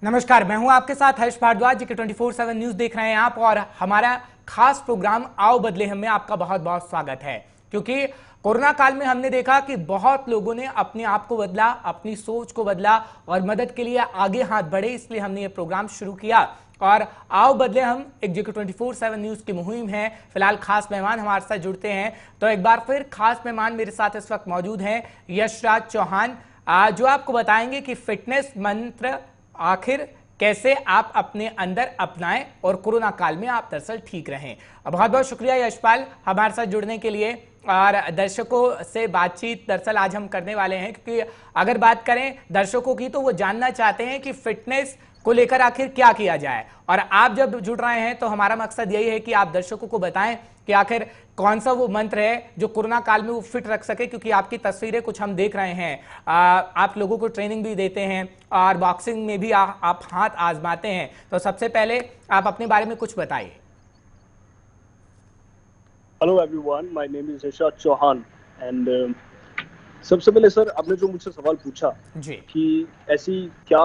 नमस्कार, मैं हूं आपके साथ हर्ष भारद्वाज जी के 24/7 न्यूज देख रहे हैं आप। और हमारा खास प्रोग्राम आओ बदले हम में आपका बहुत बहुत स्वागत है। क्योंकि कोरोना काल में हमने देखा कि बहुत लोगों ने अपने आप को बदला, अपनी सोच को बदला और मदद के लिए आगे हाथ बढ़े, इसलिए हमने ये प्रोग्राम शुरू किया। और आओ बदले हम एक जी के 24/7 न्यूज की मुहिम है। फिलहाल खास मेहमान हमारे साथ जुड़ते हैं, तो एक बार फिर खास मेहमान मेरे साथ इस वक्त मौजूद हैं यशराज चौहान, जो आपको बताएंगे कि फिटनेस मंत्र आखिर कैसे आप अपने अंदर अपनाएं और कोरोना काल में आप दरअसल ठीक रहें। बहुत बहुत शुक्रिया यशपाल हमारे साथ जुड़ने के लिए। और दर्शकों से बातचीत दरअसल आज हम करने वाले हैं, क्योंकि अगर बात करें दर्शकों की तो वो जानना चाहते हैं कि फिटनेस को लेकर आखिर क्या किया जाए। और आप जब जुड़ रहे हैं तो हमारा मकसद यही है कि आप दर्शकों को बताएं कि आखिर कौन सा वो मंत्र है जो कोरोना काल में वो फिट रख सके। क्योंकि आपकी तस्वीरें कुछ हम देख रहे हैं, आप लोगों को ट्रेनिंग भी देते हैं और बॉक्सिंग में भी आप हाथ आजमाते हैं। तो सबसे पहले आप अपने बारे में कुछ बताइए। Hello everyone, my name is Yashraj Chauhan and सबसे पहले सर, आपने जो मुझसे सवाल पूछा जी कि ऐसी क्या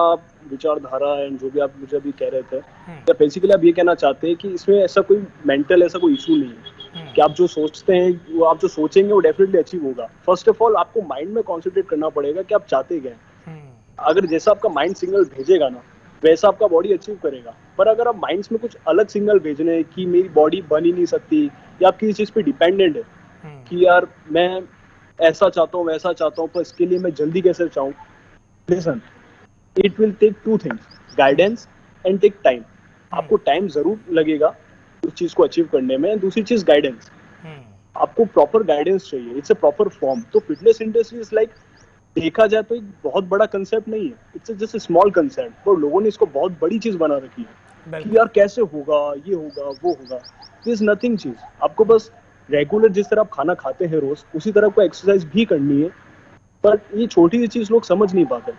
विचारधारा है, जो भी आप मुझे अभी कह रहे थे, या बेसिकली आप ये कहना चाहते हैं कि इसमें ऐसा कोई मेंटल ऐसा कोई इशू नहीं है कि आप जो सोचते हैं वो आप जो सोचेंगे वो डेफिनेटली अचीव होगा। फर्स्ट ऑफ ऑल आपको माइंड में कॉन्सेंट्रेट करना पड़ेगा कि आप चाहते क्या हैं। अगर जैसा आपका माइंड सिग्नल भेजेगा ना, वैसा आपका बॉडी अचीव करेगा। पर अगर आप माइंड्स में कुछ अलग सिग्नल भेज रहे हैं कि मेरी बॉडी बन ही नहीं सकती, या आप किसी चीज पे डिपेंडेंट है कि यार मैं ऐसा चाहता हूँ वैसा चाहता हूँ, पर इसके लिए मैं जल्दी कैसे चाहूँ। Listen, it will take two things, guidance and take time. आपको टाइम जरूर लगेगा उस चीज को अचीव करने में। दूसरी चीज गाइडेंस, आपको प्रॉपर गाइडेंस चाहिए, इट्स अ प्रॉपर फॉर्म। तो फिटनेस इंडस्ट्री इज लाइक, देखा जाए तो एक बहुत बड़ा कंसेप्ट नहीं है, इट्स जस्ट स्मॉल कंसेप्ट, और लोगों ने इसको बहुत बड़ी चीज बना रखी है कि यार कैसे होगा, ये होगा वो होगा। इज नथिंग चीज। आपको बस रेगुलर जिस तरह आप खाना खाते हैं रोज, उसी तरह को एक्सरसाइज भी करनी है। पर ये छोटी सी चीज लोग समझ नहीं पाते।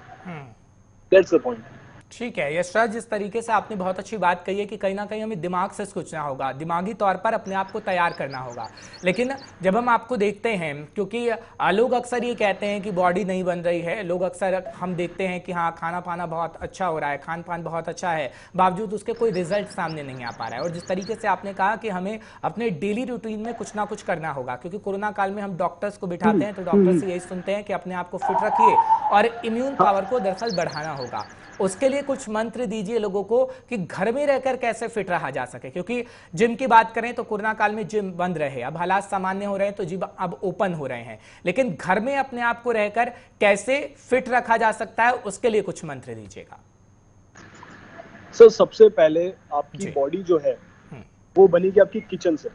That's the point. ठीक है यशराज, जिस तरीके से आपने बहुत अच्छी बात कही है कि कहीं ना कहीं हमें दिमाग से सोचना होगा, दिमागी तौर पर अपने आप को तैयार करना होगा। लेकिन जब हम आपको देखते हैं, क्योंकि लोग अक्सर ये कहते हैं कि बॉडी नहीं बन रही है, लोग अक्सर हम देखते हैं कि हाँ खाना पाना बहुत अच्छा हो रहा है, खान पान बहुत अच्छा है, बावजूद उसके कोई रिजल्ट सामने नहीं आ पा रहा है। और जिस तरीके से आपने कहा कि हमें अपने डेली रूटीन में कुछ ना कुछ करना होगा, क्योंकि कोरोना काल में हम डॉक्टर्स को बिठाते हैं तो डॉक्टर से यही सुनते हैं कि अपने आप को फिट रखिए और इम्यून पावर को दरअसल बढ़ाना होगा। उसके लिए कुछ मंत्र दीजिए लोगों को कि घर में रहकर कैसे फिट रहा जा सके। क्योंकि जिम की बात करें तो कोरोना काल में जिम बंद रहे, अब हालात सामान्य हो रहे हैं तो जिम अब ओपन हो रहे हैं, लेकिन घर में अपने आप को रहकर कैसे फिट रखा जा सकता है, उसके लिए कुछ मंत्र दीजिएगा। सर सबसे पहले आपकी बॉडी जो है वो बनेगी आपकी किचन से।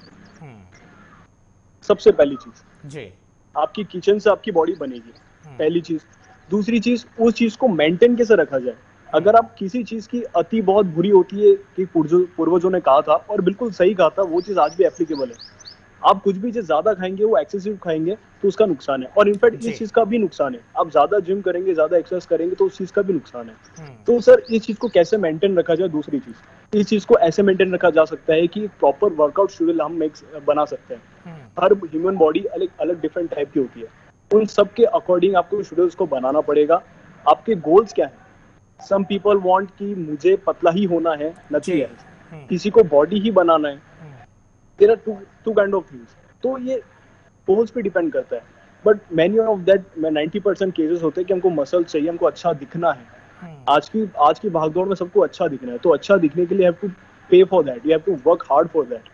सबसे पहली चीज जी, आपकी किचन से आपकी बॉडी बनेगी, पहली चीज। दूसरी चीज, उस चीज को मेंटेन कैसे रखा जाए। अगर आप किसी चीज की अति बहुत बुरी होती है, कि पूर्वजों ने कहा था और बिल्कुल सही कहा था, वो चीज आज भी एप्लीकेबल है। आप कुछ भी चीज ज्यादा खाएंगे, वो एक्सेसिव खाएंगे तो उसका नुकसान है। और इनफैक्ट इस चीज का भी नुकसान है, आप ज्यादा जिम करेंगे, ज्यादा एक्सरसाइज करेंगे तो उस चीज का भी नुकसान है। तो सर इस चीज को कैसे मेंटेन रखा जाए। दूसरी चीज, इस चीज को ऐसे मेंटेन रखा जा सकता है कि प्रॉपर वर्कआउट शेड्यूल हम बना सकते हैं। हर ह्यूमन बॉडी अलग अलग डिफरेंट टाइप की होती है, उन सब के अकॉर्डिंग आपको शेड्यूल्स को बनाना पड़ेगा। आपके गोल्स क्या है। सम पीपल वांट कि मुझे पतला ही होना है, नथिंग एल्स। किसी को बॉडी ही बनाना है। There are two kind of things. तो ये गोल्स पे डिपेंड करता है। But many of that 90% cases होते हैं कि हमको मसल चाहिए, हमको अच्छा दिखना है। आज की भागदौड़ में सबको अच्छा दिखना है, तो अच्छा दिखने के लिए have to pay for that, you have to work hard for that.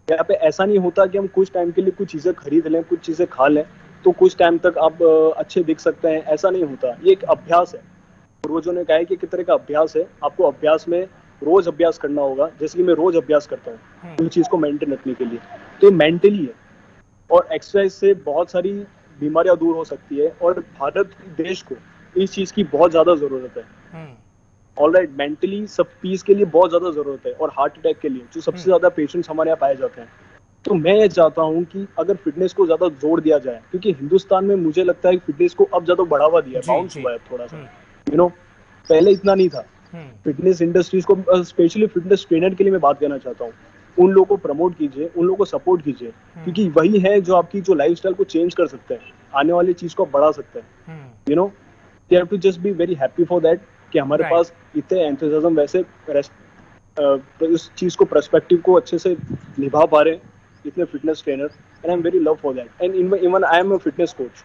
यहाँ पे ऐसा नहीं होता कि हम कुछ टाइम के लिए कुछ चीजें खरीद लें, कुछ चीजें खा लें तो कुछ टाइम तक आप अच्छे दिख सकते हैं। ऐसा नहीं होता, ये एक अभ्यास है। पूर्वजों ने कहा है कि किस तरह का अभ्यास है, आपको अभ्यास में रोज अभ्यास करना होगा। जैसे कि मैं रोज अभ्यास करता हूँ उन चीज को मेंटेन रखने के लिए, तो मेंटली है। और एक्सरसाइज से बहुत सारी बीमारियां दूर हो सकती है, और भारत देश को इस चीज की बहुत ज्यादा जरूरत है। ऑलराइट, मेंटली सब पीस के लिए बहुत ज्यादा जरूरत है, और हार्ट अटैक के लिए जो सबसे ज्यादा पेशेंट्स हमारे यहाँ पाए जाते हैं। तो मैं ये चाहता हूँ कि अगर फिटनेस को ज्यादा जोर दिया जाए, क्योंकि हिंदुस्तान में मुझे लगता है कि फिटनेस को अब ज्यादा बढ़ावा दिया, बाउंस हुआ है थोड़ा सा, पहले इतना नहीं था। फिटनेस इंडस्ट्रीज को, स्पेशली फिटनेस ट्रेनर के लिए मैं बात करना चाहता हूँ, उन लोगों को प्रमोट कीजिए, उन लोगों को सपोर्ट कीजिए, क्योंकि वही है जो आपकी जो लाइफस्टाइल को चेंज कर सकते हैं, आने वाली चीज को बढ़ा सकते हैं। You have to just be very happy for that. कि हमारे Right. पास इतने एंथुसियाज्म वैसे इस चीज को पर्सपेक्टिव को अच्छे से निभा पा रहे हैं इतने fitness trainer, and I am very love for that. And even I am a fitness coach,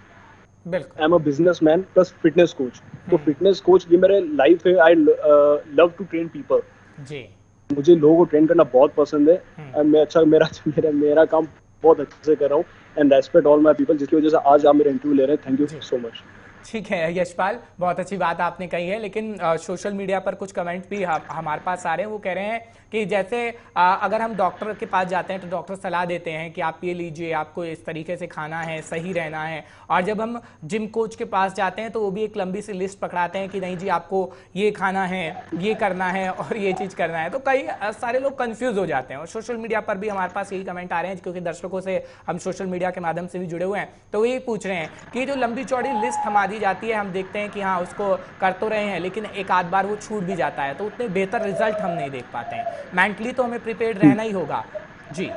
बिल्कुल। I am a businessman plus fitness coach. तो फिटनेस कोच ये मेरे लाइफ है। I love to train people. जी। मुझे लोगों को train करना बहुत पसंद है, और मैं अच्छा मेरा मेरा मेरा काम बहुत अच्छे से कर रहा हूँ, and respect all my people, जिसकी वजह से आज आप मेरा इंटरव्यू ले रहे हैं। थैंक यू जी। So much. ठीक है यशपाल, बहुत अच्छी बात आपने कही है, लेकिन सोशल मीडिया पर कुछ कमेंट भी हमारे पास आ रहे हैं। वो कह रहे हैं कि जैसे अगर हम डॉक्टर के पास जाते हैं तो डॉक्टर सलाह देते हैं कि आप ये लीजिए, आपको इस तरीके से खाना है, सही रहना है, और जब हम जिम कोच के पास जाते हैं तो वो भी एक लंबी सी लिस्ट पकड़ाते हैं कि नहीं जी आपको ये खाना है, ये करना है और ये चीज़ करना है। तो कई सारे लोग कंफ्यूज हो जाते हैं, और सोशल मीडिया पर भी हमारे पास यही कमेंट आ रहे हैं, क्योंकि दर्शकों से हम सोशल मीडिया के माध्यम से भी जुड़े हुए हैं, तो वो यही पूछ रहे हैं कि जो लंबी चौड़ी लिस्ट हमारी जाती है, हम देखते हैं कि हाँ उसको कर तो रहे हैं, लेकिन एक आध बार वो छूट भी जाता है, तो उतने बेहतर रिजल्ट हम नहीं देख पाते हैं। मेंटली तो हमें प्रिपेयर्ड रहना ही होगा। जी।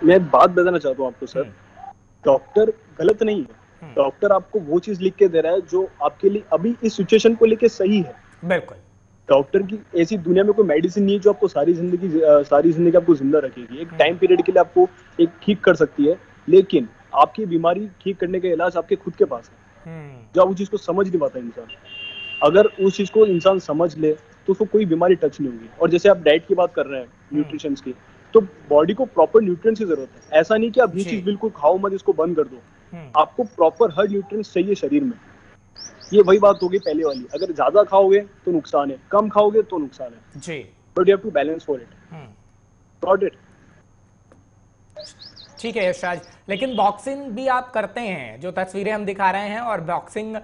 मैं एक बात बताना चाहता हूँ आपको सर, हम्म। डॉक्टर गलत नहीं है। डॉक्टर आपको वो चीज लिख के दे रहा है जो आपके लिए अभी इस सिचुएशन को लेके सही है। बिल्कुल। डॉक्टर की ऐसी दुनिया में कोई मेडिसिन नहीं है जो आपको सारी जिंदगी आपको जिंदा रखेगी। एक टाइम पीरियड के लिए आपको एक ठीक कर सकती है, लेकिन आपकी बीमारी ठीक करने का इलाज आपके खुद के पास है। जो आप उस चीज को समझ नहीं पाता इंसान, अगर उस चीज को इंसान समझ ले तो उसको कोई बीमारी टच नहीं होगी। और जैसे आप डाइट की बात कर रहे हैं, न्यूट्रिशन की, तो बॉडी को प्रॉपर न्यूट्रिएंट्स की जरूरत है। ऐसा नहीं कि आप ये जी। चीज बिल्कुल खाओ मत, इसको बंद कर दो। आपको प्रॉपर हर न्यूट्रिएंट्स चाहिए शरीर में। ये वही बात होगी पहले वाली, अगर ज्यादा खाओगे तो नुकसान है, कम खाओगे तो नुकसान है। जी। But you have to balance for it. Got it. ठीक है यशराज, लेकिन बॉक्सिंग भी आप करते हैं, जो तस्वीरें हम दिखा रहे हैं, और बॉक्सिंग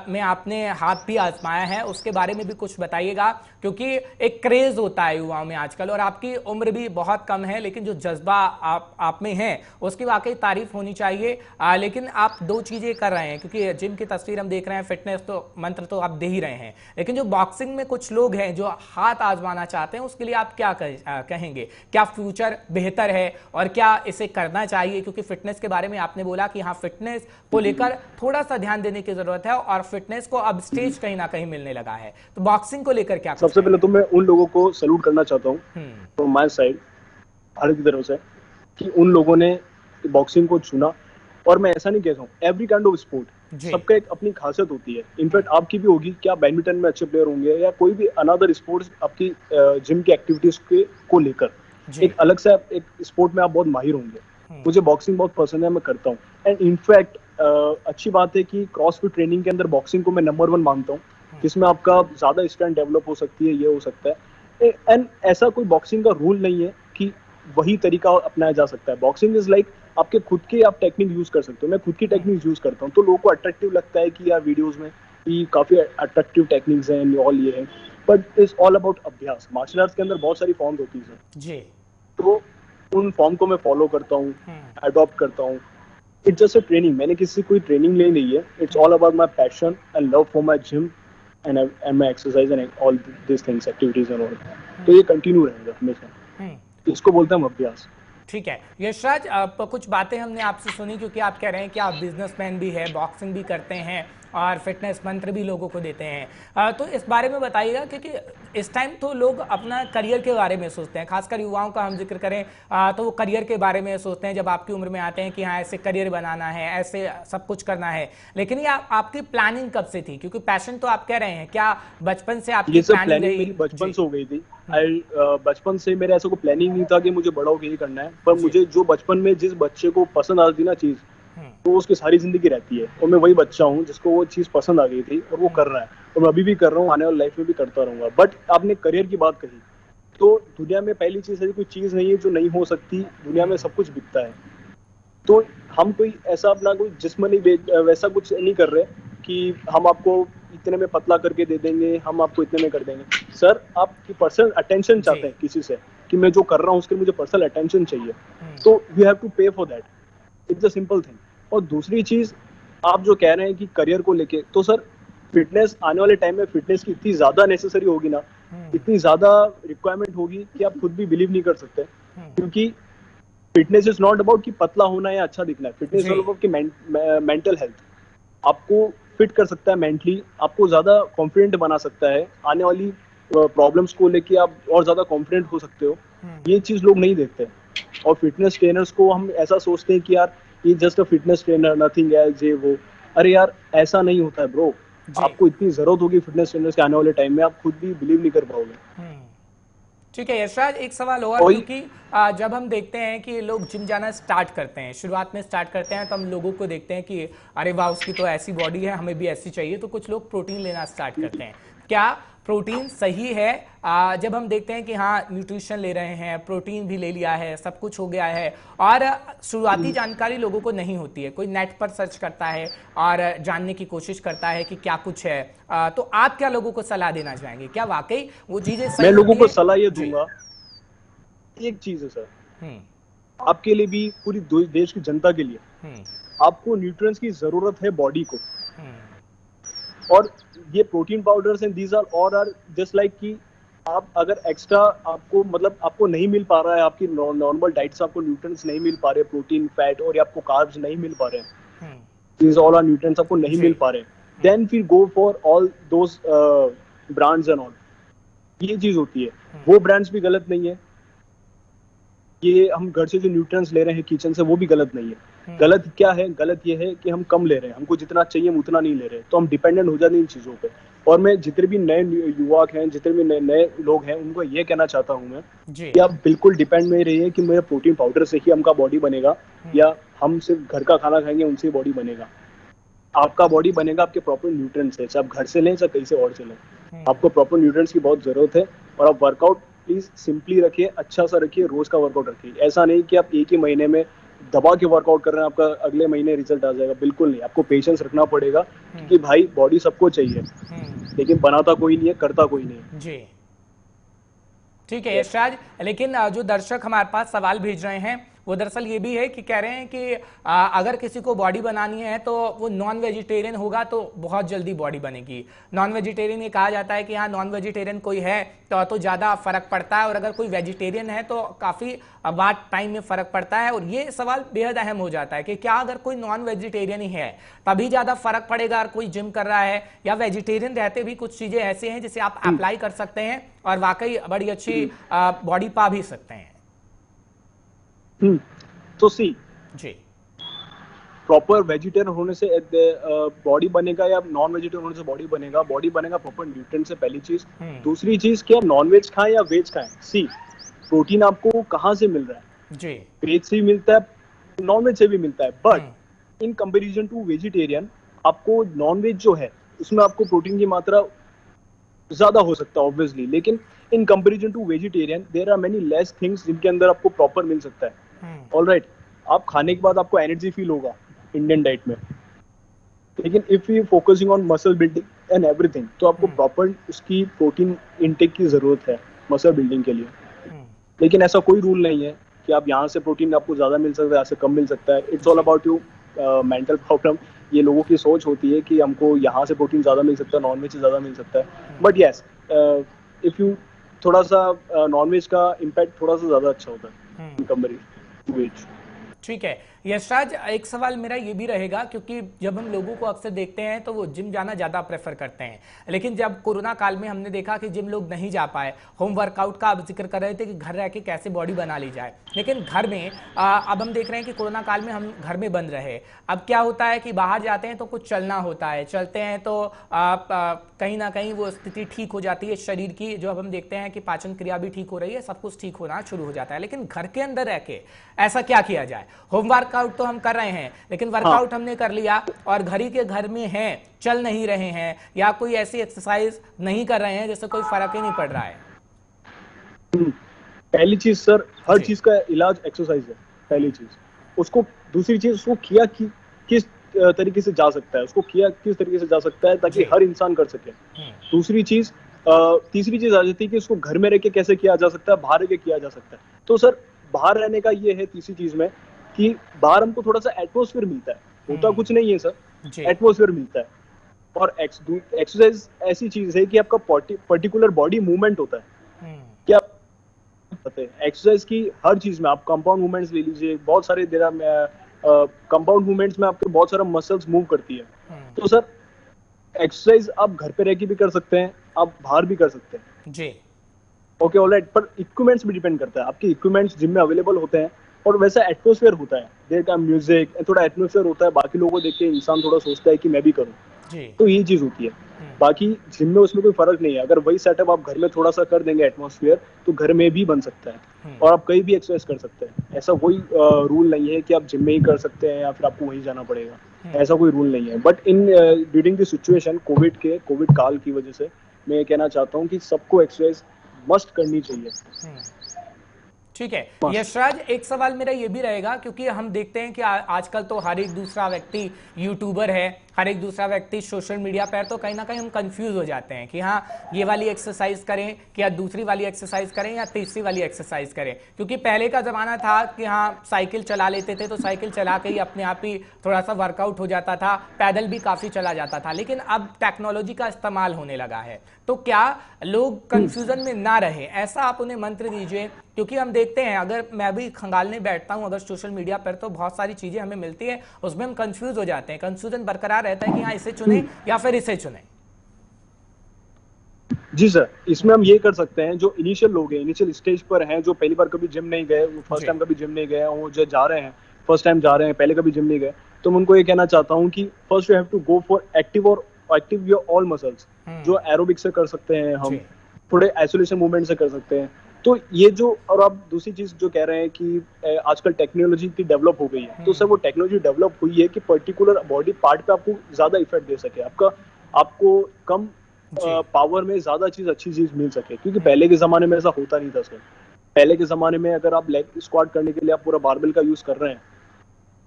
में आपने हाथ भी आजमाया है, उसके बारे में भी कुछ बताइएगा, क्योंकि एक क्रेज होता है युवाओं में आजकल, और आपकी उम्र भी बहुत कम है, लेकिन जो जज्बा आप में है उसकी वाकई तारीफ होनी चाहिए। लेकिन आप दो चीजें कर रहे हैं, क्योंकि जिम की तस्वीर हम देख रहे हैं, फिटनेस तो मंत्र तो आप दे ही रहे हैं, लेकिन जो बॉक्सिंग में कुछ लोग हैं जो हाथ आजमाना चाहते हैं, उसके लिए आप क्या कहेंगे? क्या फ्यूचर बेहतर है और क्या इसे करना चाहिए? क्योंकि फिटनेस के बारे में आपने बोला कि हाँ फिटनेस को लेकर थोड़ा सा ध्यान देने की जरूरत है, और फिटनेस को अब स्टेज कहीं ना कहीं मिलने लगा है, तो बॉक्सिंग को लेकर क्या? सबसे पहले तो मैं उन लोगों को सैल्यूट करना चाहता हूँ फ्रॉम माय साइड, भारत की तरफ से, कि उन लोगों ने बॉक्सिंग को चुना। और मैं ऐसा नहीं कहता हूँ, एवरी काइंड ऑफ स्पोर्ट सबका एक अपनी खासियत होती है। इनफैक्ट आपकी भी होगी कि आप बैडमिंटन में अच्छे प्लेयर होंगे, या कोई भी अनदर स्पोर्ट्स आपकी जिम की एक्टिविटीज को लेकर एक अलग से एक स्पोर्ट में आप बहुत माहिर होंगे। मुझे बॉक्सिंग बहुत पसंद है, मैं करता हूँ। एंड इनफैक्ट अच्छी बात है कि क्रॉसफिट ट्रेनिंग के अंदर बॉक्सिंग को मैं नंबर 1 मानता हूँ, जिसमें आपका ज्यादा स्ट्रेंथ डेवलप हो सकती है, ये हो सकता है। एंड ऐसा कोई बॉक्सिंग का रूल नहीं है कि वही तरीका अपनाया जा सकता है। बॉक्सिंग इज लाइक आपके खुद के आप टेक्निक यूज कर सकते हो। मैं खुद की टेक्निक यूज करता हूँ, तो लोगों को अट्रैक्टिव लगता है कि यार वीडियोस में कि काफी अट्रैक्टिव टेक्निक्स हैं ऑल ये है, बट इट्स ऑल अबाउट अभ्यास। मार्शल आर्ट्स के अंदर बहुत सारी फॉर्म होती है जी। तो उन फॉर्म को मैं फॉलो करता हूँ, अडॉप्ट करता हूँ। इट्स जस्ट अ ट्रेनिंग, मैंने किसी कोई ट्रेनिंग ले नहीं है। It's all about my passion and love for my gym and my exercise and all this things, activities and all. तो ये कंटिन्यू रहेगा हमेशा। इसको बोलते हैं हम अभ्यास। ठीक है यशराज, कुछ बातें हमने आपसे सुनी, क्योंकि आप कह रहे हैं कि आप बिजनेसमैन भी है, बॉक्सिंग भी करते हैं और फिटनेस मंत्र भी लोगों को देते हैं, तो इस बारे में बताइएगा, क्योंकि इस टाइम तो लोग अपना करियर के बारे में सोचते हैं, खासकर युवाओं का हम जिक्र करें तो वो करियर के बारे में सोचते हैं। जब आपकी उम्र में आते हैं कि हाँ ऐसे करियर बनाना है, ऐसे सब कुछ करना है, लेकिन ये आपकी प्लानिंग कब से थी? क्योंकि पैशन तो आप कह रहे हैं, क्या बचपन से आपकी प्लानिंग मेरी बचपन से हो गई थी। बचपन से मेरा ऐसा कोई प्लानिंग नहीं था कि मुझे बड़ा होकर ये करना है, पर मुझे जो बचपन में जिस बच्चे को पसंद आती थी ना चीज, तो उसकी सारी जिंदगी रहती है। और मैं वही बच्चा हूँ जिसको वो चीज पसंद आ गई थी और वो कर रहा है, और मैं अभी भी कर रहा हूँ, आने वाली लाइफ में भी करता रहूंगा। बट आपने करियर की बात कही, तो दुनिया में पहली चीज ऐसी कोई चीज नहीं है जो नहीं हो सकती। दुनिया में सब कुछ बिकता है, तो हम कोई ऐसा अपना कोई जिस्मानी वैसा कुछ नहीं कर रहे कि हम आपको इतने में पतला करके दे देंगे, हम आपको इतने में कर देंगे। सर आपकी पर्सनल अटेंशन चाहते हैं किसी से कि मैं जो कर रहा हूँ उसके मुझे पर्सनल अटेंशन चाहिए, तो you have to pay for that. It's a simple thing. और दूसरी चीज आप जो कह रहे हैं कि करियर को लेके, तो सर फिटनेस आने वाले टाइम में फिटनेस की इतनी ज्यादा नेसेसरी होगी ना, इतनी ज्यादा रिक्वायरमेंट होगी कि आप खुद भी बिलीव नहीं कर सकते। क्योंकि फिटनेस इज नॉट अबाउट कि पतला होना या अच्छा दिखना है। फिटनेस इज अबाउट कि मेंटल हेल्थ। आपको फिट कर सकता है मेंटली, आपको ज्यादा कॉन्फिडेंट बना सकता है, आने वाली प्रॉब्लम्स को लेके आप और ज्यादा कॉन्फिडेंट हो सकते हो। ये चीज लोग नहीं देखते। और फिटनेस ट्रेनर्स को हम ऐसा सोचते हैं कि यार ये just a fitness trainer, nothing else, ये वो। अरे यार ऐसा नहीं होता है ब्रो। जी। आपको इतनी जरूरत होगी फिटनेस ट्रेनर्स के आने वाले टाइम में, आप खुद भी बिलीव नहीं कर पाओगे। ठीक है यशराज, एक सवाल और, और क्योंकि जब हम देखते हैं कि लोग जिम जाना स्टार्ट करते हैं, शुरुआत में स्टार्ट करते हैं, तो हम लोगों को देखते हैं कि अरे वाह उसकी तो ऐसी बॉडी है, हमें भी ऐसी चाहिए, तो कुछ लोग प्रोटीन लेना स्टार्ट करते हैं। क्या प्रोटीन सही है? जब हम देखते हैं कि हाँ न्यूट्रिशन ले रहे हैं, प्रोटीन भी ले लिया है, सब कुछ हो गया है, और शुरुआती जानकारी लोगों को नहीं होती है, कोई नेट पर सर्च करता है और जानने की कोशिश करता है कि क्या कुछ है, तो आप क्या लोगों को सलाह देना चाहेंगे? क्या वाकई वो चीजें सही मैं लोगों होती को हैं? सलाह ये जी। दूंगा, एक चीज है सर, हम्म। आपके लिए भी, पूरी देश की जनता के लिए, हम्म। आपको न्यूट्रिएंट्स की जरूरत है बॉडी को। हम्म। और ये protein powders and these are और आर जस्ट लाइक कि आप अगर एक्स्ट्रा आपको मतलब आपको नहीं मिल पा रहा है, आपकी नॉर्मल डाइट से आपको न्यूट्रिएंट्स नहीं मिल पा रहे, प्रोटीन, फैट और आपको कार्ब्स नहीं मिल पा रहे हैं, दीज ऑल आर न्यूट्रिएंट्स आपको नहीं मिल पा रहे हैं, देन फिर go for all those brands and all. ये चीज होती है। वो ब्रांड्स भी गलत नहीं है, ये हम घर से जो न्यूट्रिएंट्स ले रहे हैं किचन से, वो भी गलत नहीं है। गलत क्या है? गलत ये है कि हम कम ले रहे हैं, हमको जितना चाहिए हम उतना नहीं ले रहे, तो हम डिपेंडेंट हो जाते हैं इन चीजों पे। और मैं जितने भी नए युवा हैं, जितने भी नए लोग हैं, उनको ये कहना चाहता हूँ मैं कि आप बिल्कुल डिपेंड नहीं रहिए कि मेरे प्रोटीन पाउडर से ही हमका बॉडी बनेगा, या हम सिर्फ घर का खाना खाएंगे उनसे बॉडी बनेगा। आपका बॉडी बनेगा आपके प्रॉपर न्यूट्रिएंट्स से, चाहे आप घर से लें चाहे कहीं से और से लें। आपको प्रॉपर न्यूट्रिएंट्स की बहुत जरूरत है। और आप वर्कआउट प्लीज सिंपली रखिए, अच्छा सा रखिए, रोज का वर्कआउट रखिए। ऐसा नहीं कि आप एक ही महीने में दबा के वर्कआउट कर रहे हैं, आपका अगले महीने रिजल्ट आ जाएगा, बिल्कुल नहीं। आपको पेशेंस रखना पड़ेगा, क्योंकि भाई बॉडी सबको चाहिए, लेकिन बनाता कोई नहीं है, करता कोई नहीं है। जी ठीक है यशराज, लेकिन जो दर्शक हमारे पास सवाल भेज रहे हैं वो दरअसल ये भी है कि कह रहे हैं कि अगर किसी को बॉडी बनानी है तो वो नॉन वेजिटेरियन होगा तो बहुत जल्दी बॉडी बनेगी। नॉन वेजिटेरियन ये कहा जाता है कि हाँ नॉन वेजिटेरियन कोई है तो ज़्यादा फर्क पड़ता है, और अगर कोई वेजिटेरियन है तो काफ़ी बाद टाइम में फर्क पड़ता है। और ये सवाल बेहद अहम हो जाता है कि क्या अगर कोई नॉन वेजिटेरियन ही है तभी ज़्यादा फर्क पड़ेगा और कोई जिम कर रहा है, या वेजिटेरियन रहते भी कुछ चीज़ें ऐसे हैं जिसे आप अप्लाई कर सकते हैं और वाकई बड़ी अच्छी बॉडी पा भी सकते हैं? तो सी जी, प्रॉपर वेजिटेरियन होने से बॉडी बनेगा या नॉन वेजिटेरियन होने से बॉडी बनेगा? बॉडी बनेगा प्रॉपर न्यूट्रिएंट से, पहली चीज। दूसरी चीज क्या, नॉन वेज खाएं या वेज खाएं, सी प्रोटीन आपको कहाँ से मिल रहा है? जी, वेज से भी मिलता है, नॉन वेज से भी मिलता है, but in comparison to vegetarian आपको नॉन वेज जो है उसमें आपको प्रोटीन की मात्रा ज्यादा हो सकता है ऑब्वियसली, लेकिन in comparison to vegetarian there are many less things जिनके अंदर आपको प्रॉपर मिल सकता है। ऑलराइट, आप खाने के बाद आपको एनर्जी फील होगा इंडियन डाइट में, लेकिन if you focusing on muscle building and everything, तो आपको प्रॉपर उसकी प्रोटीन इनटेक की जरूरत है मसल बिल्डिंग के लिए। लेकिन ऐसा कोई रूल नहीं है कि आप यहाँ से प्रोटीन आपको ज्यादा मिल सकता है, यहाँ से कम मिल सकता है। It's all about you mental problem. ये लोगों की सोच होती है कि हमको यहाँ से प्रोटीन ज्यादा मिल सकता है, नॉन वेज से ज्यादा मिल सकता है। बट यस, इफ यू थोड़ा सा नॉन वेज का इम्पैक्ट थोड़ा सा ज्यादा अच्छा होता है इन कंपेरिजन टू वेज। ठीक है यशराज, एक सवाल मेरा ये भी रहेगा, क्योंकि जब हम लोगों को अक्सर देखते हैं तो वो जिम जाना ज़्यादा प्रेफर करते हैं, लेकिन जब कोरोना काल में हमने देखा कि जिम लोग नहीं जा पाए, होम वर्कआउट का आप जिक्र कर रहे थे कि घर रह के कैसे बॉडी बना ली जाए, लेकिन घर में अब हम देख रहे हैं कि कोरोना काल में हम घर में बंद रहे। अब क्या होता है कि बाहर जाते हैं तो कुछ चलना होता है, चलते हैं तो कहीं ना कहीं वो स्थिति ठीक हो जाती है शरीर की, जो अब हम देखते हैं कि पाचन क्रिया भी ठीक हो रही है, सब कुछ ठीक होना शुरू हो जाता है। लेकिन घर के अंदर रह के ऐसा क्या किया जाए? होम वर्कआउट तो हम कर रहे हैं, लेकिन वर्कआउट हमने कर लिया और घर ही के घर में हैं, चल नहीं रहे हैं, या कोई ऐसी एक्सरसाइज नहीं कर रहे हैं जिससे कोई फर्क ही नहीं पड़ रहा है। पहली चीज सर, हर चीज का इलाज एक्सरसाइज है, पहली चीज। उसको दूसरी चीज, उसको किया कि किस तरीके से जा सकता है, उसको किया किस तरीके से जा सकता है ताकि हर इंसान कर सके। दूसरी चीज, तीसरी चीज आ जाती है कि उसको घर में रह के कैसे किया जा सकता है, बाहर रह के किया जा सकता है। तो सर बाहर रहने का ये है तीसरी चीज में कि बाहर हमको थोड़ा सा एटमोस्फेयर मिलता है, होता कुछ नहीं है सर, एटमोस्फेयर मिलता है। और एक्सरसाइज ऐसी चीज है कि आपका पर्टिकुलर बॉडी मूवमेंट होता है। क्या पता है एक्सरसाइज की हर चीज में, आप कंपाउंड मूवमेंट्स ले लीजिए, बहुत सारे कंपाउंड मूवमेंट्स में आपके बहुत सारा मसल्स मूव करती है। तो सर एक्सरसाइज आप घर पे रह के भी कर सकते हैं, आप बाहर भी कर सकते हैं। जी। ओके ऑलराइट, पर इक्विपमेंट्स भी डिपेंड करता है, आपके इक्विपमेंट्स जिम में अवेलेबल होते हैं और वैसा एटमोसफेयर होता है, देर का म्यूजिक थोड़ा एटमोसफेयर होता है, बाकी लोगों को देख के इंसान थोड़ा सोचता है कि मैं भी करूँ। जी। तो यही चीज होती है। बाकी जिम में उसमें कोई फर्क नहीं है, अगर वही सेटअप आप घर में थोड़ा सा कर देंगे एटमोसफियर, तो घर में भी बन सकता है और आप कहीं भी एक्सरसाइज कर सकते हैं। ऐसा कोई रूल नहीं है कि आप जिम में ही कर सकते हैं या फिर आपको वहीं जाना पड़ेगा, ऐसा कोई रूल नहीं है। But in during the situation Covid काल की वजह से मैं ये कहना चाहता हूँ कि सबको एक्सरसाइज मस्ट करनी चाहिए। ठीक है यशराज, एक सवाल मेरा ये भी रहेगा, क्योंकि हम देखते हैं कि आजकल तो हर एक दूसरा व्यक्ति यूट्यूबर है, हर एक दूसरा व्यक्ति सोशल मीडिया पर, तो कहीं ना कहीं हम कंफ्यूज हो जाते हैं कि हाँ ये वाली एक्सरसाइज करें कि या दूसरी वाली एक्सरसाइज करें या तीसरी वाली एक्सरसाइज करें। क्योंकि पहले का जमाना था कि हाँ साइकिल चला लेते थे तो साइकिल चला के ही अपने आप ही थोड़ा सा वर्कआउट हो जाता था, पैदल भी काफी चला जाता था, लेकिन अब टेक्नोलॉजी का इस्तेमाल होने लगा है। तो क्या लोग कंफ्यूजन में ना रहे, ऐसा आप उन्हें मंत्र दीजिए। क्योंकि हम देखते हैं, अगर मैं भी खंगालने बैठता हूं अगर सोशल मीडिया पर, तो बहुत सारी चीजें हमें मिलती है, उसमें हम कंफ्यूज हो जाते हैं, कंफ्यूजन बरकरार रहता है कि हाँ इसे चुने या फिर इसे चुने। जी सर, इसमें हम ये कर सकते हैं, जो इनिशियल लोग हैं, इनिशियल स्टेज पर हैं, जो पहली बार कभी जिम नहीं गए, वो फर्स्ट टाइम कभी जिम नहीं गए, वो जो जा रहे हैं फर्स्ट टाइम जा रहे हैं, पहले कभी जिम नहीं गए, तो मैं उनको ये कहना चाहता हूँ कि first you have to go for active your all muscles, जो एरोबिक से कर सकते हैं हम, थोड़े आइसोलेशन मूवमेंट से कर सकते हैं। तो ये जो, और आप दूसरी चीज जो कह रहे हैं कि आजकल टेक्नोलॉजी की डेवलप हो गई है, तो सर वो टेक्नोलॉजी डेवलप हुई है कि पर्टिकुलर बॉडी पार्ट पे आपको ज्यादा इफेक्ट दे सके, आपको कम पावर में ज्यादा अच्छी चीज मिल सके। क्योंकि पहले के जमाने में ऐसा होता नहीं था सर। पहले के जमाने में अगर आप लेग स्क्वाट करने के लिए आप पूरा बारबेल का यूज कर रहे हैं,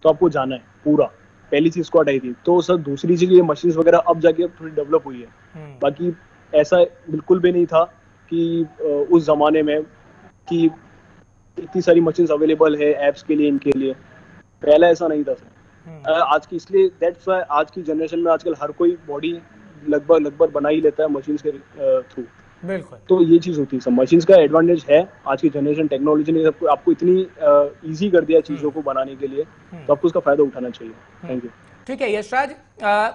तो आपको जाना है पूरा, पहली चीज स्क्वाट आई थी। तो सर दूसरी चीज ये मशीन वगैरह अब जाके थोड़ी डेवलप हुई है। बाकी ऐसा बिल्कुल भी नहीं था कि उस जमाने में कि इतनी सारी मशीन्स अवेलेबल है एप्स के लिए, इनके लिए, पहले ऐसा नहीं था सर। आज की, इसलिए दैट्स व्हाई आज की जनरेशन में आजकल हर कोई बॉडी लगभग बना ही लेता है मशीन्स के थ्रू। बिल्कुल। तो ये चीज होती है, मशीन्स का एडवांटेज है। आज की जनरेशन, टेक्नोलॉजी ने आपको इतनी इजी कर दिया चीजों को बनाने के लिए, तो आपको उसका फायदा उठाना चाहिए। Thank you. ठीक है यशराज,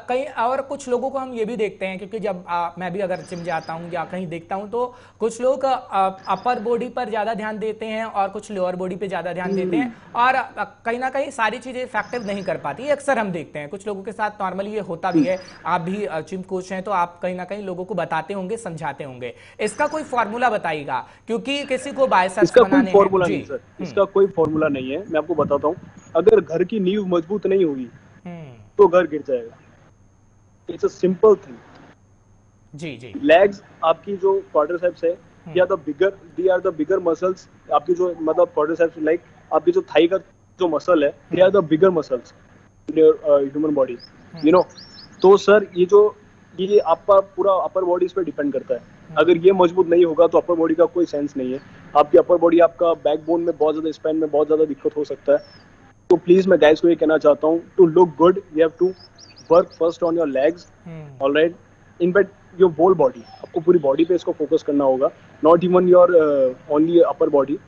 कई और कुछ लोगों को हम ये भी देखते हैं, क्योंकि जब मैं भी अगर जिम जाता हूँ या कहीं देखता हूँ, तो कुछ लोग अपर बॉडी पर ज़्यादा ध्यान देते हैं और कुछ लोअर बॉडी पे ज़्यादा ध्यान देते हैं, और कहीं ना कहीं सारी चीज़ें इफेक्टिव नहीं कर पाती। अक्सर हम देखते हैं कुछ लोगों के साथ नॉर्मली ये होता भी है। आप भी जिम कोच हैं, तो आप कहीं ना कहीं लोगों को बताते होंगे, समझाते होंगे। इसका कोई फॉर्मूला बताइएगा, क्योंकि किसी को बाइसेप्स बनाने हैं। फॉर्मूला नहीं सर, इसका कोई फॉर्मूला नहीं है। मैं आपको बताता हूँ, अगर घर की नींव मजबूत नहीं होगी तो घर गिर जाएगा। It's a simple thing. जी जी। लेग्स, आपकी जो क्वाड्रिसेप्स है, they are the bigger muscles. आपकी जो मतलब क्वाड्रिसेप्स, लाइक आपकी जो थाई का जो मसल है, they are the bigger muscles in your human body, you know. तो सर ये आपका पूरा अपर बॉडी इस पर डिपेंड करता है। अगर ये मजबूत नहीं होगा तो अपर बॉडी का कोई सेंस नहीं है। आपकी अपर बॉडी, आपका बैकबोन में बहुत ज्यादा, स्पाइन में बहुत ज्यादा दिक्कत हो सकता है। तो प्लीज मैं गाइस को ये कहना चाहता हूँ, to look good you have to work first on your legs, alright, in fact your whole body. आपको पूरी बॉडी पे इसको फोकस करना होगा, not even your only upper body.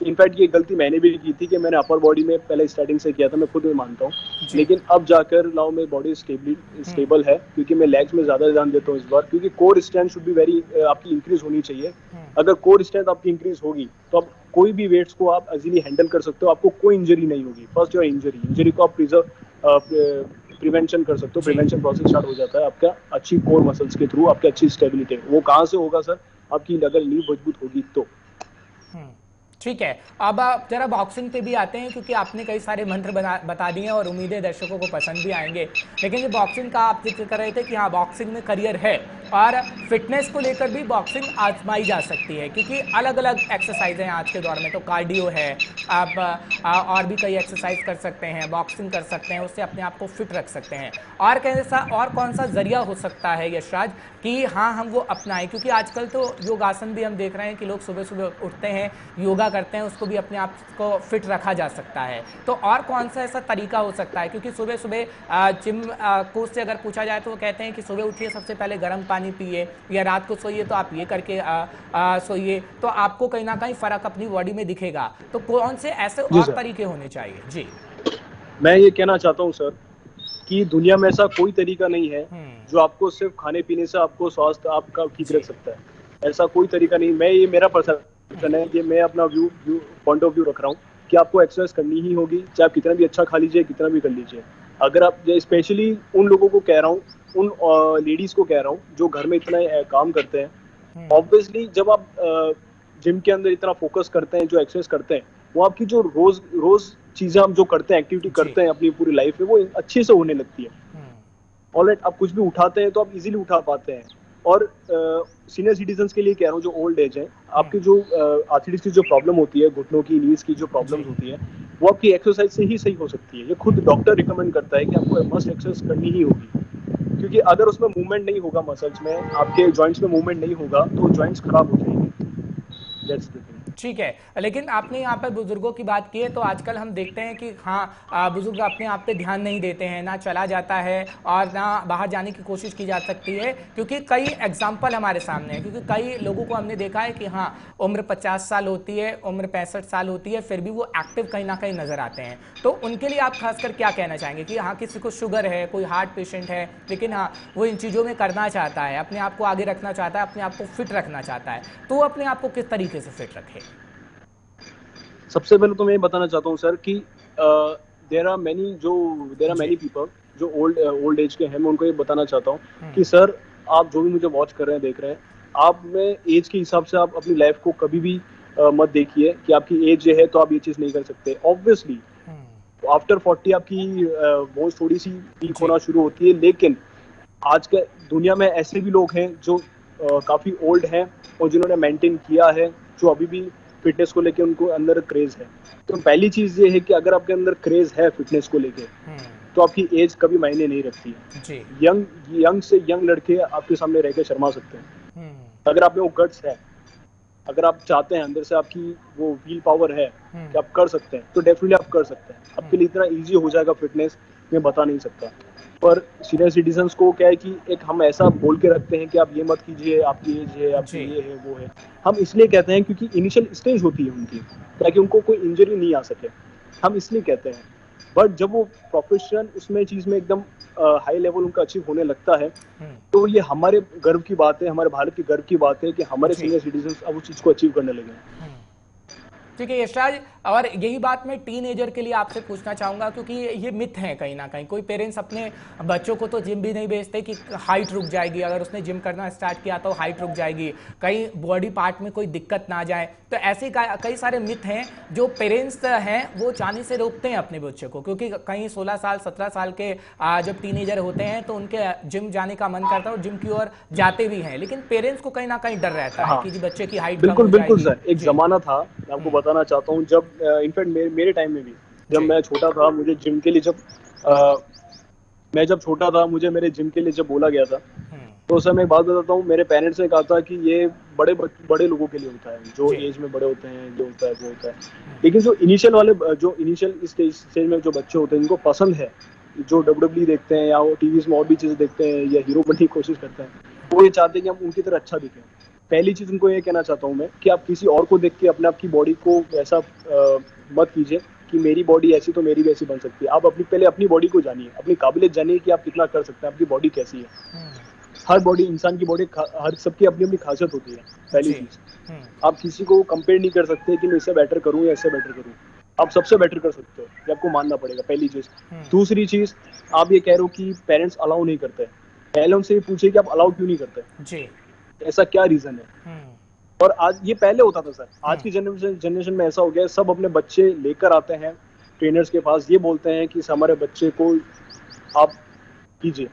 In fact ये गलती मैंने भी की थी कि मैंने अपर बॉडी में पहले स्टार्टिंग से किया था, मैं खुद में मानता हूँ। लेकिन अब जाकर नाउ मेरी बॉडी स्टेबल है, क्योंकि मैं लेग्स में ज्यादा ध्यान देता हूँ इस बार। क्योंकि core strength should be very, आपकी इंक्रीज होनी चाहिए। अगर कोर स्ट्रेंथ आपकी इंक्रीज होगी तो आप कोई भी वेट्स को आप इजीली हैंडल कर सकते हो, आपको कोई इंजरी नहीं होगी। फर्स्ट योर इंजरी को आप प्रिवेंशन कर सकते हो। प्रिवेंशन प्रोसेस स्टार्ट हो जाता है आपका अच्छी कोर मसल्स के थ्रू, आपकी अच्छी स्टेबिलिटी। वो कहाँ से होगा सर? आपकी अगर नींव मजबूत होगी तो। ठीक है, अब जरा बॉक्सिंग पे भी आते हैं, क्योंकि आपने कई सारे मंत्र बता दिए और उम्मीद है दर्शकों को पसंद भी आएंगे। लेकिन ये बॉक्सिंग का आप जिक्र कर रहे थे कि हाँ बॉक्सिंग में करियर है, और फिटनेस को लेकर भी बॉक्सिंग आजमाई जा सकती है, क्योंकि अलग अलग एक्सरसाइज हैं आज के दौर में। तो कार्डियो है, आप और भी कई एक्सरसाइज कर सकते हैं, बॉक्सिंग कर सकते हैं, उससे अपने आप को फिट रख सकते हैं। और कैसा और कौन सा जरिया हो सकता है यशराज कि हाँ हम वो अपनाएं? क्योंकि आजकल तो योगासन भी हम देख रहे हैं कि लोग सुबह सुबह उठते हैं, योगा करते हैं, उसको भी अपने आप को फिट रखा जा सकता है। तो और कौन सा ऐसा तरीका हो सकता है? क्योंकि सुबह सुबह जिम कोच से अगर पूछा जाए तो वो कहते हैं कि सुबह उठिए, सबसे पहले गर्म पानी पिए, या रात को सोइए तो आप ये करके सोइए, तो आपको कहीं ना कहीं फर्क अपनी बॉडी में दिखेगा। तो कौन से ऐसे और तरीके होने चाहिए? जी, मैं ये कहना चाहता हूँ सर, कि दुनिया में ऐसा कोई तरीका नहीं है जो आपको सिर्फ खाने पीने से आपको स्वास्थ्य आपका ठीक रख सकता है। ऐसा कोई तरीका नहीं। मैं ये मेरा परसेप्शन है कि मैं अपना पॉइंट ऑफ व्यू रख रहा हूँ कि आपको एक्सरसाइज करनी ही होगी, चाहे आप कितना भी अच्छा खा लीजिए, कितना भी कर लीजिए। अगर आप, स्पेशली उन लोगों को कह रहा हूँ, उन लेडीज को कह रहा हूँ जो घर में इतना काम करते हैं, ऑब्वियसली जब आप जिम के अंदर इतना फोकस करते हैं, जो एक्सरसाइज करते हैं, वो आपकी जो रोज रोज चीजें हम जो करते हैं, एक्टिविटी करते हैं अपनी पूरी लाइफ में, वो अच्छे से होने लगती है। ऑलराइट, आप कुछ भी उठाते हैं तो आप इजीली उठा पाते हैं। और सीनियर सिटीजन्स के लिए कह रहा हूँ, जो ओल्ड एज है, आपकी जो आर्थराइटिस की जो प्रॉब्लम होती है, घुटनों की, नीज की जो प्रॉब्लम होती है, वो आपकी एक्सरसाइज से ही सही हो सकती है। ये खुद डॉक्टर रिकमेंड करता है कि आपको मस्ट एक्सरसाइज करनी ही होगी, क्योंकि अगर उसमें मूवमेंट नहीं होगा, मसल्स में, आपके जॉइंट्स में मूवमेंट नहीं होगा, तो जॉइंट्स खराब हो जाएंगे। That's the thing. ठीक है, लेकिन आपने यहाँ पर बुजुर्गों की बात की है, तो आजकल हम देखते हैं कि हाँ, बुजुर्ग अपने आप पे ध्यान नहीं देते हैं, ना चला जाता है और ना बाहर जाने की कोशिश की जा सकती है, क्योंकि कई एग्जाम्पल हमारे सामने हैं। क्योंकि कई लोगों को हमने देखा है कि हाँ, उम्र 50 साल होती है, उम्र 65 साल होती है, फिर भी वो एक्टिव कहीं ना कहीं नजर आते हैं। तो उनके लिए आप खासकर क्या कहना चाहेंगे कि हाँ, किसी को शुगर है, कोई हार्ट पेशेंट है, लेकिन हाँ, वो इन चीज़ों में करना चाहता है, अपने आप को आगे रखना चाहता है, अपने आप को फिट रखना चाहता है, तो वो अपने आप को किस तरीके से फिट रखे? सबसे पहले तो मैं ये बताना चाहता हूँ सर कि देयर आर मैनी पीपल जो ओल्ड एज के हैं। मैं उनको ये बताना चाहता हूँ कि सर, आप जो भी मुझे वॉच कर रहे हैं, देख रहे हैं, आप में एज के हिसाब से आप अपनी लाइफ को कभी भी मत देखिए कि आपकी एज है तो आप ये चीज नहीं कर सकते। ऑब्वियसली आफ्टर 40 आपकी वॉच थोड़ी सी वीक होना शुरू होती है, लेकिन आज के दुनिया में ऐसे भी लोग हैं जो काफी ओल्ड हैं और जिन्होंने मेंटेन किया है, जो अभी भी फिटनेस को लेके उनको अंदर क्रेज है। तो पहली चीज ये है कि अगर आपके अंदर क्रेज है फिटनेस को लेके, तो आपकी एज कभी मायने नहीं रखती है। यंग से यंग लड़के आपके सामने रह के शर्मा सकते हैं। अगर आप में वो गट्स है, अगर आप चाहते हैं, अंदर से आपकी वो व्हील पावर है कि आप कर सकते हैं, तो डेफिनेटली आप कर सकते हैं। आपके लिए इतना इजी हो जाएगा फिटनेस, मैं बता नहीं सकता। पर सीनियर सिटीजन्स को क्या है कि एक हम ऐसा बोल के रखते हैं कि आप ये मत कीजिए, आपकी एज है, आपकी ये है, वो है। हम इसलिए कहते हैं क्योंकि इनिशियल स्टेज होती है उनकी, ताकि उनको कोई इंजरी नहीं आ सके, हम इसलिए कहते हैं। बट जब वो प्रोफेशनल उसमें चीज में एकदम हाई लेवल उनका अचीव होने लगता है, तो ये हमारे गर्व की बात है, हमारे भारत की गर्व की बात है कि हमारे सीनियर सिटीजन्स अब उस चीज को अचीव करने लगे। ठीक है यशराज, और यही बात मैं टीनेजर के लिए आपसे पूछना चाहूँगा, क्योंकि ये मिथ है कहीं ना कहीं। कोई पेरेंट्स अपने बच्चों को तो जिम भी नहीं भेजते कि हाइट रुक जाएगी, अगर उसने जिम करना स्टार्ट किया तो हाइट रुक जाएगी, कहीं बॉडी पार्ट में कोई दिक्कत ना जाए। तो ऐसे कई सारे मिथ हैं जो पेरेंट्स हैं वो जाने से रोकते हैं अपने बच्चे को, क्योंकि कहीं 16 साल 17 साल के जब टीनेजर होते हैं तो उनके जिम जाने का मन करता है और जिम की ओर जाते भी हैं, लेकिन पेरेंट्स को कहीं ना कहीं डर रहता है कि बच्चे की हाइट बिल्कुल बिल्कुल सर। एक जमाना था, मैं आपको बताना चाहता हूँ, जब इनफैक्ट मेरे टाइम में भी, जब मैं छोटा था, मुझे जिम के लिए मैं जब छोटा था, मुझे मेरे जिम के लिए जब बोला गया था, तो सर मैं एक बात बताता हूँ, मेरे पेरेंट्स ने कहा था कि ये बड़े लोगों के लिए होता है, जो एज में बड़े होते हैं, जो होता है वो होता है। लेकिन जो इनिशियल स्टेज में जो बच्चे होते हैं, जिनको पसंद है, जो WWE देखते हैं या वो टीवीज में और भी चीजें देखते हैं या हीरो बनने की कोशिश करते हैं, वो ये चाहते हैं कि हम उनकी तरह अच्छा दिखें। पहली चीज उनको ये कहना चाहता हूँ मैं कि आप किसी और को देख के अपने आप की बॉडी को ऐसा मत कीजिए कि मेरी बॉडी ऐसी तो मेरी भी ऐसी बन सकती है। आप पहले अपनी बॉडी को जानिए, अपनी काबिलियत जानिए कि आप कितना कर सकते हैं, आपकी बॉडी कैसी है। हर बॉडी, इंसान की बॉडी, हर सबकी अपनी अपनी खासियत होती है। पहली चीज, आप किसी को कंपेयर नहीं कर सकते कि मैं इससे बेटर करूँ या इससे बेटर करूँ। आप सबसे बेटर कर सकते हो, ये आपको मानना पड़ेगा, पहली चीज। दूसरी चीज, आप ये कह रहे हो कि पेरेंट्स अलाउ नहीं करते, पहले उनसे ये पूछिए कि आप अलाउ क्यों नहीं करते जी, ऐसा क्या रीजन है। और आज ये पहले होता था सर, आज की जनरेशन में ऐसा हो गया है, सब अपने बच्चे लेकर आते हैं ट्रेनर्स के पास, ये बोलते हैं कि हमारे बच्चे को आप कीजिए,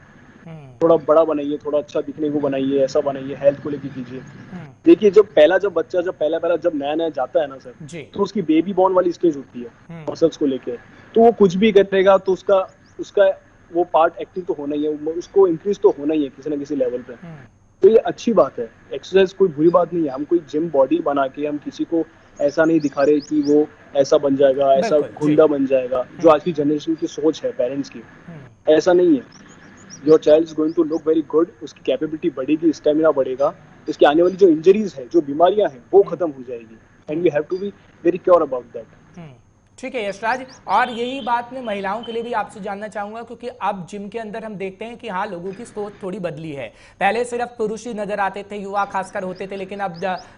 थोड़ा बड़ा बनाइए, थोड़ा अच्छा दिखने को बनाइए, ऐसा बनाइए, हेल्थ को लेके कीजिए। देखिए, जब बच्चा जब नया जाता है ना सर, तो उसकी बेबी बॉर्न वाली स्टेज होती है मसल्स को लेके, तो वो कुछ भी करेगा तो उसका वो पार्ट एक्टिव तो होना ही है, उसको इंक्रीज तो होना ही है किसी ना किसी लेवल पे। तो ये अच्छी बात है, एक्सरसाइज कोई बुरी बात नहीं है। हम कोई जिम बॉडी बना के हम किसी को ऐसा नहीं दिखा रहे कि वो ऐसा बन जाएगा, ऐसा गुंडा बन जाएगा, जो आज की जनरेशन की सोच है पेरेंट्स की। ऐसा नहीं है। Your child is going to look very good, उसकी कैपेबिलिटी बढ़ेगी, स्टेमिना बढ़ेगा, इसकी आने वाली जो इंजरीज है, जो बीमारियां हैं, वो खत्म हो जाएगी। And we have to be very cure about that. ठीक है यशराज, और यही बात मैं महिलाओं के लिए भी आपसे जानना चाहूंगा, क्योंकि अब जिम के अंदर हम देखते हैं कि हाँ, लोगों की सोच थोड़ी बदली है। पहले सिर्फ पुरुष ही नजर आते थे, युवा खासकर होते थे, लेकिन अब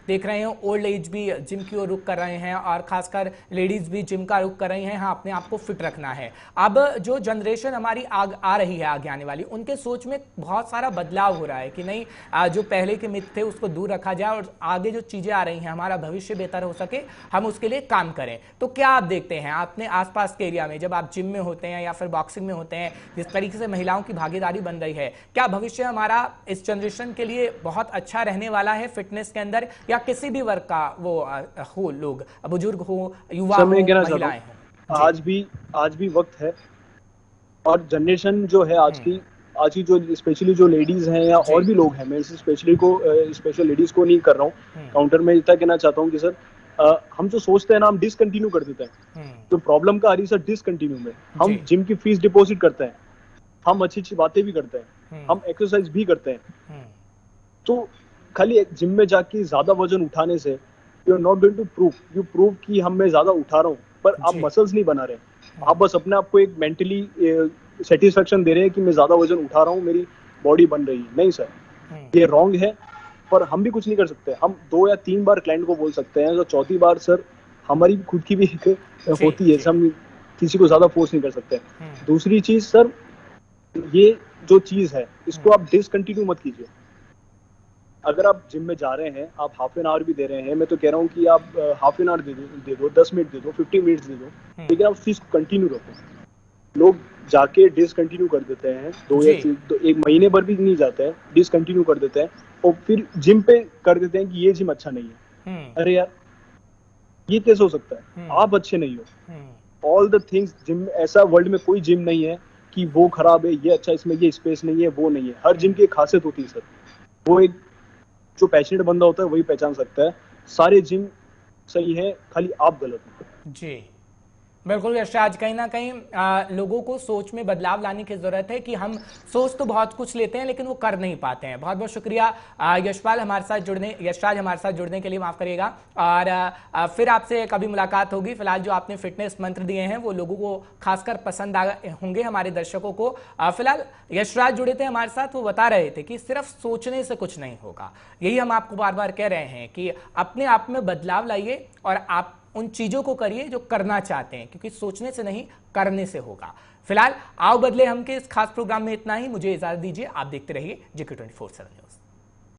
देख रहे हैं ओल्ड एज भी जिम की ओर रुख कर रहे हैं और खासकर लेडीज भी जिम का रुख कर रही हैं। हाँ, अपने आप को फिट रखना है। अब जो जनरेशन हमारी आ रही है आगे आने वाली, उनके सोच में बहुत सारा बदलाव हो रहा है कि नहीं, जो पहले के मिथ थे उसको दूर रखा जाए और आगे जो चीजें आ रही हैं, हमारा भविष्य बेहतर हो सके, हम उसके लिए काम करें। तो क्या आप देखते हैं अपने आसपास के एरिया में, जब आप जिम में होते हैं या फिर बॉक्सिंग में होते हैं, जिस तरीके से महिलाओं की भागीदारी बन रही है, क्या भविष्य हमारा इस जनरेशन के लिए बहुत अच्छा रहने वाला है फिटनेस के अंदर, या किसी भी वर्ग का वो हो, लोग बुजुर्ग हो, युवा हो, महिलाएं हो? आज भी वक्त है, और जनरेशन जो है आज की जो स्पेशली जो लेडीज हैं या और भी लोग हैं, मैं स्पेशल लेडीज को नहीं कर रहा हूँ काउंटर में, इतना कहना चाहता हूँ कि सर हम जो सोचते हैं ना, हम डिसकंटिन्यू कर देते हैं। तो प्रॉब्लम का आ रही सर डिसकंटिन्यू में। हम जिम की फीस डिपॉजिट करते हैं, हम अच्छी अच्छी बातें भी करते हैं, हम एक्सरसाइज भी करते हैं, तो खाली जिम में जाके ज्यादा वजन उठाने से you are not going to prove कि हम मैं ज्यादा उठा रहा हूँ, पर आप मसल्स नहीं बना रहे। आप बस अपने आप को एक मेंटली सेटिस्फेक्शन दे रहे हैं कि मैं ज्यादा वजन उठा रहा हूँ, मेरी बॉडी बन रही है। नहीं सर, ये रॉन्ग है, पर हम भी कुछ नहीं कर सकते। हम 2 या 3 बार क्लाइंट को बोल सकते हैं, तो चौथी बार सर हमारी खुद की भी होती है, हम किसी को ज्यादा फोर्स नहीं कर सकते। दूसरी चीज सर, ये जो चीज है इसको आप डिसकंटिन्यू मत कीजिए। अगर आप जिम में जा रहे हैं, आप हाफ एन आवर भी दे रहे हैं, मैं तो कह रहा हूँ कि आप हाफ एन आवर दे दो, 10 मिनट दे दो, 50 मिनट्स दे दो, लेकिन आप उस चीज को कंटिन्यू रखो। लोग जाके डिसकंटिन्यू कर देते हैं, 2 या 1 महीने भर भी नहीं जाते हैं, डिसकंटिन्यू कर देते हैं और फिर जिम पे कर देते हैं कि ये जिम अच्छा नहीं है। अरे यार, ये कैसे हो सकता है? आप अच्छे नहीं हो। ऑल द थिंग्स जिम, ऐसा वर्ल्ड में कोई जिम नहीं है कि वो खराब है, ये अच्छा, इसमें ये स्पेस नहीं है, वो नहीं है। हर जिम की एक खासियत होती है सर, वो एक जो पैशनेट बंदा होता है वही पहचान सकता है। सारे जिम सही है, खाली आप गलत हैं। जी बिल्कुल यशराज, कहीं ना कहीं लोगों को सोच में बदलाव लाने की जरूरत है कि हम सोच तो बहुत कुछ लेते हैं लेकिन वो कर नहीं पाते हैं। बहुत बहुत शुक्रिया यशराज हमारे साथ जुड़ने के लिए, माफ करिएगा, और फिर आपसे कभी मुलाकात होगी। फिलहाल जो आपने फिटनेस मंत्र दिए हैं वो लोगों को खासकर पसंद होंगे, हमारे दर्शकों को। फिलहाल यशराज जुड़े थे हमारे साथ, वो बता रहे थे कि सिर्फ सोचने से कुछ नहीं होगा। यही हम आपको बार बार कह रहे हैं कि अपने आप में बदलाव लाइए और आप उन चीजों को करिए जो करना चाहते हैं, क्योंकि सोचने से नहीं, करने से होगा। फिलहाल आओ बदले हम के इस खास प्रोग्राम में इतना ही। मुझे इजाजत दीजिए, आप देखते रहिए GK24/7 न्यूज।